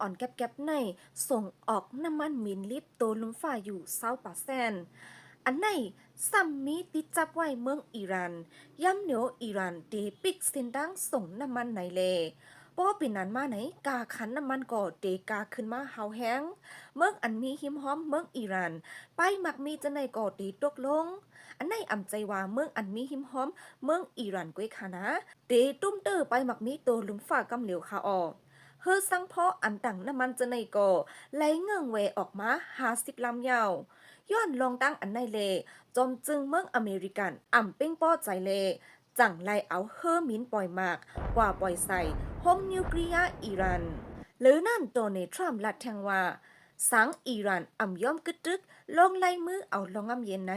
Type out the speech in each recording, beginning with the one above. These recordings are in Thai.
อ่อนแก็บๆในส่งออกน้ำมันมินลิบโตลุมฝ่าอยู่20%อันในซัมมีติดจับไว้เมืองอิหร่านย่ำเหนียวอิหร่านเดปิกสินดังส่งน้ำมันไหนเลเพราะว่าปีนั้นมาไหนกาขันน้ำมันก็เดกาขึ้นมาเฮาแห้งเมืองอันมีหิมห้อมเมืองอิหร่านไปมักมีจะในก็ดีตกลงอันในอ่ำใจว่าเมืองอันมีหิมห้อมเมืองอิหร่านก้วยค่ะนะเดตุ้มเตอร์ไปมักมีโตลุมฝ่ากำเหลวค่ะออ เฮอสังเพาะอันดังน้ำมันจะในก่อไหลเงื่องเวออกมา50ลำยาวย้อนลองตั้งอันในเลจอมจึงเมืองอเมริกันอ่ำเป้งป้อใจเลจังไลเอาเฮอมินปล่อยมากกว่าปล่อยใส่โฮมนิวเคลียร์อิหรันหรือนั่นโดเนทรัมป์ลัดแทงว่าสังอิหรันอ่ำย่อมกึดตึกลงไล่มือเอาลองงำเย็นไหน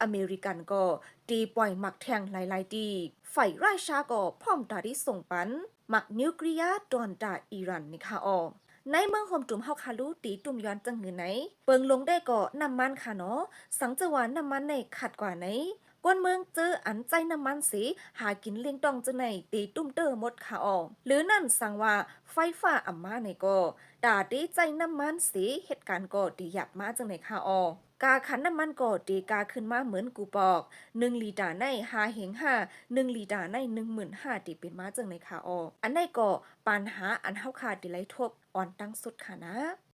อเมริกันก็ตีปล่อยหมักแทงหลายๆดีฝ่ายราชาก็พร้อมตาที่ส่งปัน หมักนิวเคลียร์ตอนดาอิหร่านนี่ค่ะออในเมืองโฮมจุ่มเฮาคาลูตีตุ่มย้อนจังหือไหนเปิงลงได้ก็น้ำมันค่ะเนาะสังจะว่าน้ำมันในขัดกว่าไหนกวนเมืองเจออันใจน้ำมันสีหากินเลี้ยงตองจะไหนตีตุ่มเตอหมดค่ะออหรือนั่นสั่งว่าไฟฟ้าอัมมาในก็ดาดีใจน้ำมันสีเหตุการณ์ก็ดีหยับมาจังไหนค่ะออกาขันน้ำมันก็ดีกาขึ้นมาเหมือนกูบอก1 ลิตรใน1 ลิตรใน15,000ตีเป็นมาจังไหนค่ะอออันในก็ปัญหาอันเฮาขาดดิไลทบอ่อนตั้งสุดค่ะนะ